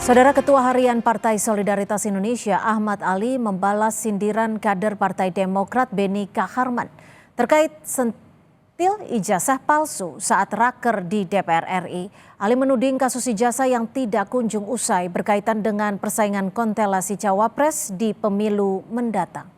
Saudara Ketua Harian Partai Solidaritas Indonesia Ahmad Ali membalas sindiran kader Partai Demokrat Beni Kaharman terkait sentil ijazah palsu saat raker di DPR RI. Ali menuding kasus ijazah yang tidak kunjung usai berkaitan dengan persaingan konstelasi cawapres di pemilu mendatang.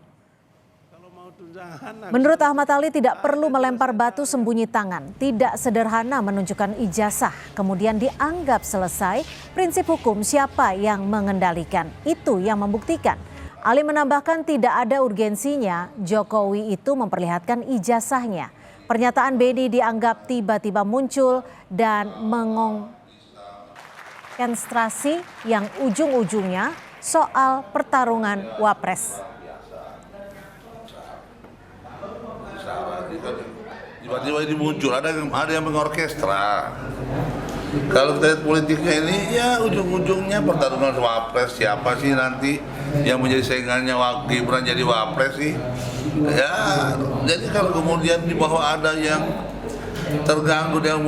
Menurut Ahmad Ali tidak perlu melempar batu sembunyi tangan, tidak sederhana menunjukkan ijazah kemudian dianggap selesai. Prinsip hukum siapa yang mengendalikan, itu yang membuktikan. Ali menambahkan tidak ada urgensinya Jokowi itu memperlihatkan ijazahnya. Pernyataan Beni dianggap tiba-tiba muncul dan mengonsentrasi yang ujung-ujungnya soal pertarungan Wapres. Tiba-tiba ini muncul, ada yang mengorkestra. Kalau kita lihat politiknya ini, ya ujung-ujungnya pertarungan Wapres. Siapa sih nanti yang menjadi saingannya Gibran jadi Wapres sih? Ya, jadi kalau kemudian di bawah ada yang terganggu dengan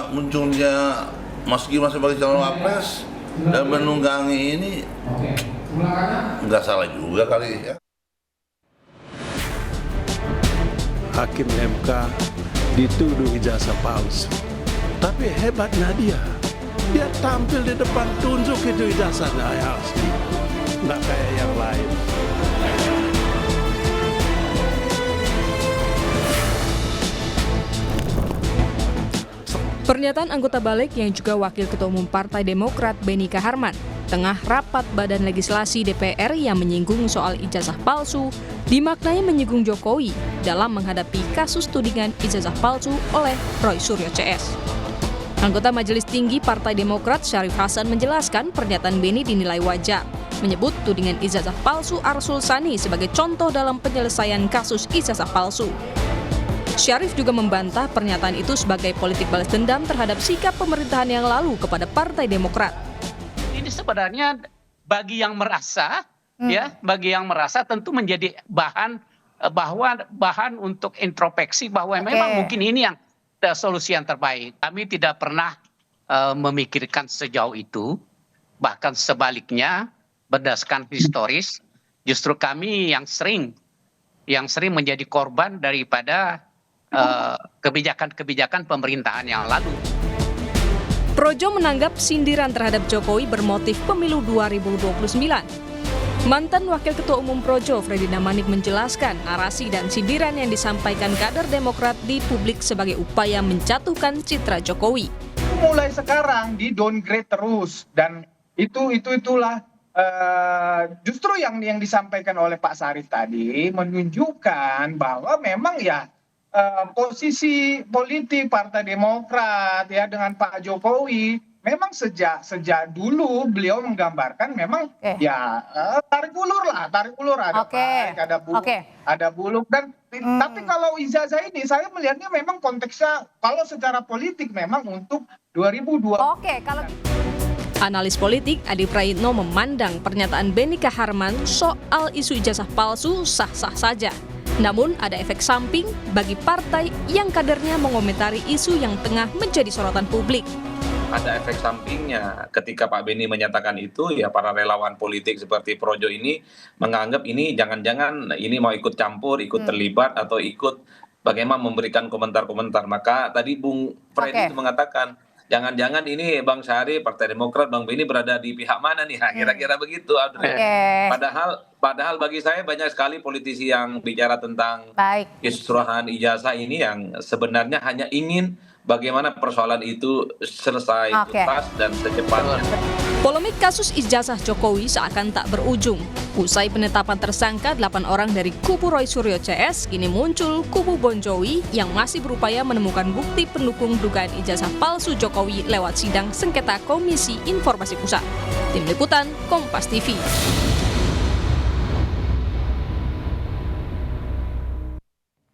munculnya Mas Gibran sebagai calon Wapres dan menunggangi ini, nggak salah juga kali ya. Hakim MK dituduh ijazah palsu. Tapi hebatnya dia tampil di depan tunjuk itu ijazahnya asli. Nggak kayak yang lain. Pernyataan anggota Balik yang juga Wakil Ketua Umum Partai Demokrat Beni Kaharman tengah rapat Badan Legislasi DPR yang menyinggung soal ijazah palsu dimaknai menyinggung Jokowi dalam menghadapi kasus tudingan ijazah palsu oleh Roy Suryo CS. Anggota Majelis Tinggi Partai Demokrat Syarif Hasan menjelaskan pernyataan Beni dinilai wajar, menyebut tudingan ijazah palsu Arsul Sani sebagai contoh dalam penyelesaian kasus ijazah palsu. Syarif juga membantah pernyataan itu sebagai politik balas dendam terhadap sikap pemerintahan yang lalu kepada Partai Demokrat. Ini sebenarnya bagi yang merasa, bagi yang merasa tentu menjadi bahan untuk introspeksi bahwa memang mungkin ini yang solusi yang terbaik. Kami tidak pernah memikirkan sejauh itu, bahkan sebaliknya berdasarkan historis, justru kami yang sering menjadi korban daripada kebijakan-kebijakan pemerintahan yang lalu. Projo menanggap sindiran terhadap Jokowi bermotif pemilu 2029. Mantan Wakil Ketua Umum Projo, Freddy Namanik menjelaskan narasi dan sindiran yang disampaikan kader Demokrat di publik sebagai upaya menjatuhkan citra Jokowi. Mulai sekarang di downgrade terus dan itulah justru yang disampaikan oleh Pak Syarif tadi menunjukkan bahwa memang ya posisi politik Partai Demokrat ya dengan Pak Jokowi memang sejak dulu beliau menggambarkan memang tarik ulur ada baik, ada buluk dan tapi kalau ijazah ini saya melihatnya memang konteksnya kalau secara politik memang untuk 2020. Analis politik Adi Prayitno memandang pernyataan Beni Kaharman soal isu ijazah palsu sah-sah saja. Namun ada efek samping bagi partai yang kadernya mengomentari isu yang tengah menjadi sorotan publik. Ada efek sampingnya ketika Pak Beni menyatakan itu, ya para relawan politik seperti Projo ini menganggap ini jangan-jangan ini mau ikut campur, ikut terlibat atau ikut bagaimana memberikan komentar-komentar. Maka tadi Bung Freddy itu mengatakan jangan-jangan ini Bang Syarif, Partai Demokrat, Bang Beni berada di pihak mana nih? Kira-kira begitu, Audrey. Padahal bagi saya banyak sekali politisi yang bicara tentang kisruhan ijazah ini yang sebenarnya hanya ingin bagaimana persoalan itu selesai tuntas dan secepatnya. Polemik kasus ijazah Jokowi seakan tak berujung. Usai penetapan tersangka 8 orang dari kubu Roy Suryo CS, kini muncul kubu Bon Jovi yang masih berupaya menemukan bukti pendukung dugaan ijazah palsu Jokowi lewat sidang sengketa Komisi Informasi Pusat. Tim Liputan, Kompas TV.